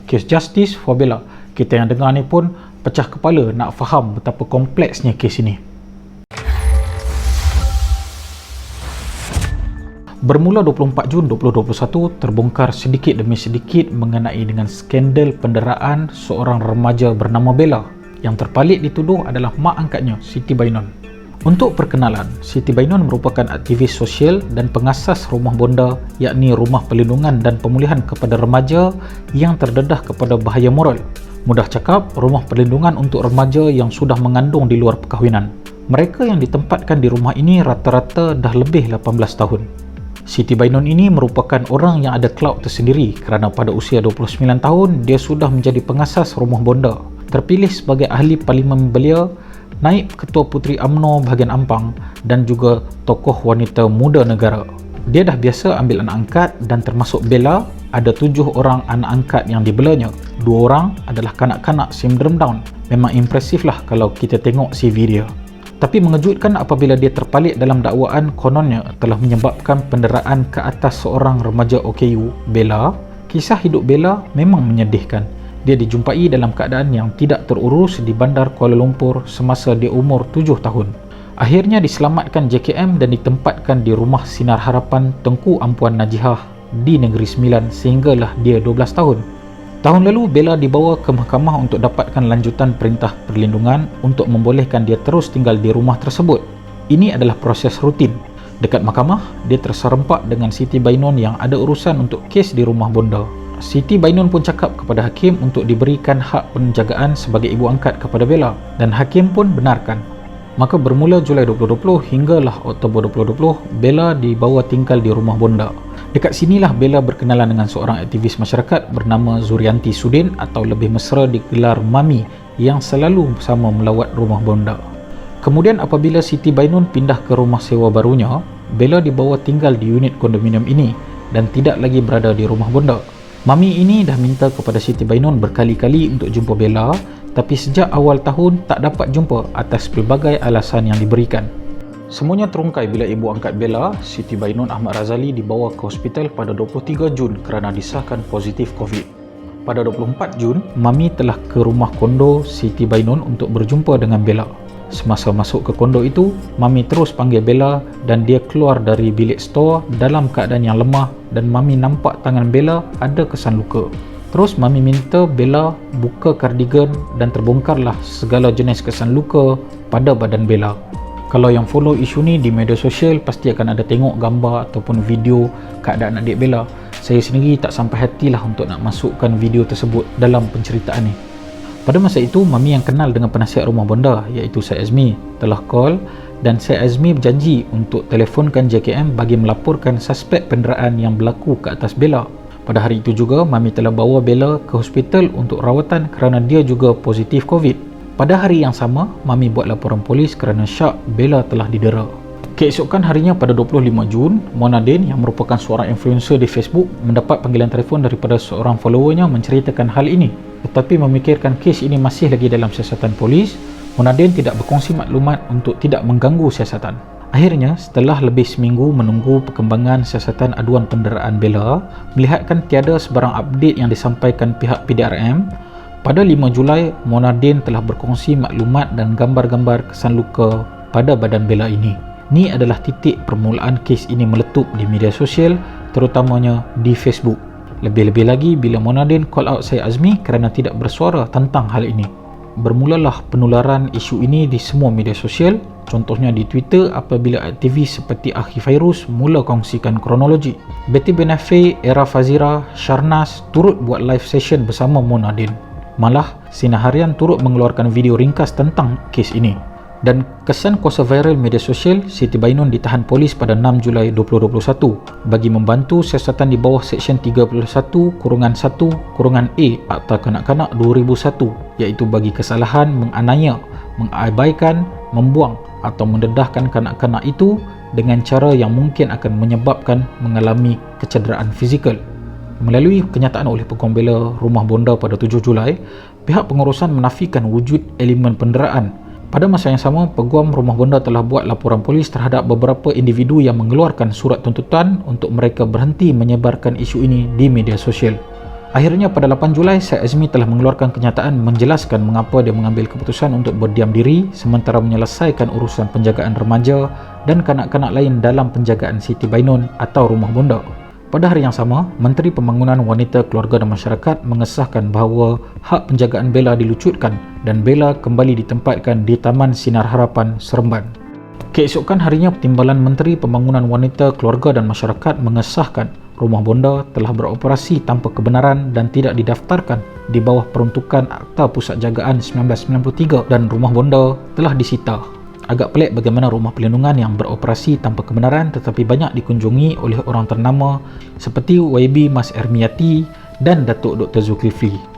Case Justice for Bella. Kita yang dengar ni pun pecah kepala nak faham betapa kompleksnya kes ini. Bermula 24 Jun 2021, terbongkar sedikit demi sedikit mengenai dengan skandal penderaan seorang remaja bernama Bella yang terpalit dituduh adalah mak angkatnya, Siti Bainon. Untuk perkenalan, Siti Bainon merupakan aktivis sosial dan pengasas Rumah Bonda, yakni rumah perlindungan dan pemulihan kepada remaja yang terdedah kepada bahaya moral. Mudah cakap, rumah perlindungan untuk remaja yang sudah mengandung di luar perkahwinan. Mereka yang ditempatkan di rumah ini rata-rata dah lebih 18 tahun. Siti Bainon ini merupakan orang yang ada clout tersendiri kerana pada usia 29 tahun dia sudah menjadi pengasas Rumah Bonda, terpilih sebagai ahli parlimen belia, naib ketua Puteri UMNO bahagian Ampang dan juga tokoh wanita muda negara. Dia dah biasa ambil anak angkat dan termasuk Bella ada 7 orang anak angkat yang dibelanya. 2 orang adalah kanak-kanak sindrom Down. Memang impresif lah kalau kita tengok CV dia. Tapi mengejutkan apabila dia terpalit dalam dakwaan kononnya telah menyebabkan penderaan ke atas seorang remaja OKU, Bella. Kisah hidup Bella memang menyedihkan. Dia dijumpai dalam keadaan yang tidak terurus di bandar Kuala Lumpur semasa dia umur 7 tahun. Akhirnya diselamatkan JKM dan ditempatkan di rumah Sinar Harapan Tengku Ampuan Najihah di Negeri Sembilan sehinggalah dia 12 tahun. Tahun lalu, Bella dibawa ke mahkamah untuk dapatkan lanjutan perintah perlindungan untuk membolehkan dia terus tinggal di rumah tersebut. Ini adalah proses rutin. Dekat mahkamah, dia terserempak dengan Siti Bainon yang ada urusan untuk kes di Rumah Bonda. Siti Bainon pun cakap kepada hakim untuk diberikan hak penjagaan sebagai ibu angkat kepada Bella dan hakim pun benarkan. Maka bermula Julai 2020 hinggalah Oktober 2020, Bella dibawa tinggal di Rumah Bonda. Dekat sinilah Bella berkenalan dengan seorang aktivis masyarakat bernama Zurianti Sudin atau lebih mesra digelar Mami yang selalu bersama melawat Rumah Bonda. Kemudian apabila Siti Bainon pindah ke rumah sewa barunya, Bella dibawa tinggal di unit kondominium ini dan tidak lagi berada di Rumah Bonda. Mami ini dah minta kepada Siti Bainon berkali-kali untuk jumpa Bella, tapi sejak awal tahun tak dapat jumpa atas pelbagai alasan yang diberikan. Semuanya terungkai bila ibu angkat Bella, Siti Bainon Ahmad Razali, dibawa ke hospital pada 23 Jun kerana disahkan positif COVID. Pada 24 Jun, Mami telah ke rumah kondo Siti Bainon untuk berjumpa dengan Bella. Semasa masuk ke kondo itu, Mami terus panggil Bella dan dia keluar dari bilik store dalam keadaan yang lemah dan Mami nampak tangan Bella ada kesan luka. Terus Mami minta Bella buka kardigan dan terbongkarlah segala jenis kesan luka pada badan Bella. Kalau yang follow isu ni di media sosial pasti akan ada tengok gambar ataupun video keadaan adik Bella. Saya sendiri tak sampai hatilah untuk nak masukkan video tersebut dalam penceritaan ni. Pada masa itu, Mami yang kenal dengan penasihat Rumah Bonda iaitu Syed Azmi telah call dan Syed Azmi berjanji untuk telefonkan JKM bagi melaporkan suspek penderaan yang berlaku ke atas Bella. Pada hari itu juga, Mami telah bawa Bella ke hospital untuk rawatan kerana dia juga positif COVID. Pada hari yang sama, Mami buat laporan polis kerana syak Bella telah didera. Keesokan harinya pada 25 Jun, Mona Din yang merupakan seorang influencer di Facebook mendapat panggilan telefon daripada seorang followernya menceritakan hal ini. Tetapi memikirkan kes ini masih lagi dalam siasatan polis, Mona Din tidak berkongsi maklumat untuk tidak mengganggu siasatan. Akhirnya, setelah lebih seminggu menunggu perkembangan siasatan aduan penderaan Bella, melihatkan tiada sebarang update yang disampaikan pihak PDRM, pada 5 Julai, Mona Din telah berkongsi maklumat dan gambar-gambar kesan luka pada badan Bella ini. Ini adalah titik permulaan kes ini meletup di media sosial, terutamanya di Facebook. Lebih-lebih lagi bila Mona Din call out Syed Azmi kerana tidak bersuara tentang hal ini. Bermulalah penularan isu ini di semua media sosial, contohnya di Twitter apabila aktivis seperti Akhi Fairuz mula kongsikan kronologi. Betty Benafe, Era Fazira, Sharnas turut buat live session bersama Mona Din. Malah, Sinar Harian turut mengeluarkan video ringkas tentang kes ini. Dan kesan kuasa viral media sosial, Siti Bainon ditahan polis pada 6 Julai 2021 bagi membantu siasatan di bawah Seksyen 31-1-A Akta Kanak-Kanak 2001, iaitu bagi kesalahan menganiaya, mengabaikan, membuang atau mendedahkan kanak-kanak itu dengan cara yang mungkin akan menyebabkan mengalami kecederaan fizikal. Melalui kenyataan oleh Peguam Bela Rumah Bonda pada 7 Julai, pihak pengurusan menafikan wujud elemen penderaan. Pada masa yang sama, Peguam Rumah Bonda telah buat laporan polis terhadap beberapa individu yang mengeluarkan surat tuntutan untuk mereka berhenti menyebarkan isu ini di media sosial. Akhirnya pada 8 Julai, Syed Azmi telah mengeluarkan kenyataan menjelaskan mengapa dia mengambil keputusan untuk berdiam diri sementara menyelesaikan urusan penjagaan remaja dan kanak-kanak lain dalam penjagaan Siti Bainun atau Rumah Bonda. Pada hari yang sama, Menteri Pembangunan Wanita, Keluarga dan Masyarakat mengesahkan bahawa hak penjagaan Bella dilucutkan dan Bella kembali ditempatkan di Taman Sinar Harapan, Seremban. Keesokan harinya, Timbalan Menteri Pembangunan Wanita, Keluarga dan Masyarakat mengesahkan Rumah Bonda telah beroperasi tanpa kebenaran dan tidak didaftarkan di bawah peruntukan Akta Pusat Jagaan 1993 dan Rumah Bonda telah disita. Agak pelik bagaimana rumah pelindungan yang beroperasi tanpa kebenaran tetapi banyak dikunjungi oleh orang ternama seperti YB Mas Ermiati dan Datuk Dr. Zulkifli.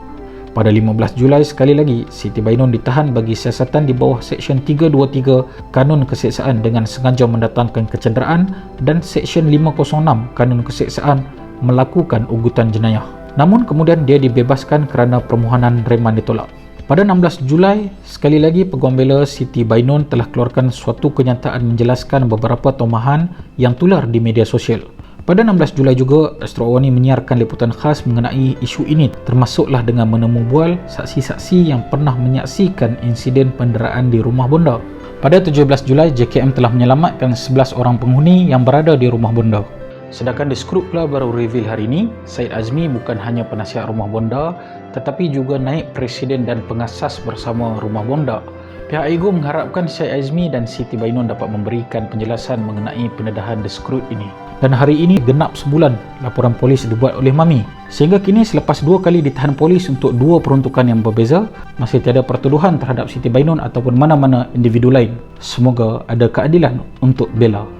Pada 15 Julai sekali lagi, Siti Bainun ditahan bagi siasatan di bawah Seksyen 323 Kanun Keseksaan dengan sengaja mendatangkan kecederaan dan Seksyen 506 Kanun Keseksaan melakukan ugutan jenayah. Namun kemudian dia dibebaskan kerana permohonan reman ditolak. Pada 16 Julai, sekali lagi Peguam Bela Siti Bainun telah keluarkan suatu kenyataan menjelaskan beberapa tomahan yang tular di media sosial. Pada 16 Julai juga, Astro Awani menyiarkan liputan khas mengenai isu ini, termasuklah dengan menemu bual saksi-saksi yang pernah menyaksikan insiden penderaan di Rumah Bonda. Pada 17 Julai, JKM telah menyelamatkan 11 orang penghuni yang berada di Rumah Bonda. Sedangkan di Skrup pula baru reveal hari ini, Syed Azmi bukan hanya penasihat Rumah Bonda tetapi juga naib presiden dan pengasas bersama Rumah Bonda. Pihak Ego mengharapkan Syed Azmi dan Siti Bainun dapat memberikan penjelasan mengenai pendedahan The Skrup ini. Dan hari ini genap sebulan laporan polis dibuat oleh Mami. Sehingga kini selepas 2 kali ditahan polis untuk 2 peruntukan yang berbeza, masih tiada pertuduhan terhadap Siti Bainun ataupun mana-mana individu lain. Semoga ada keadilan untuk Bella.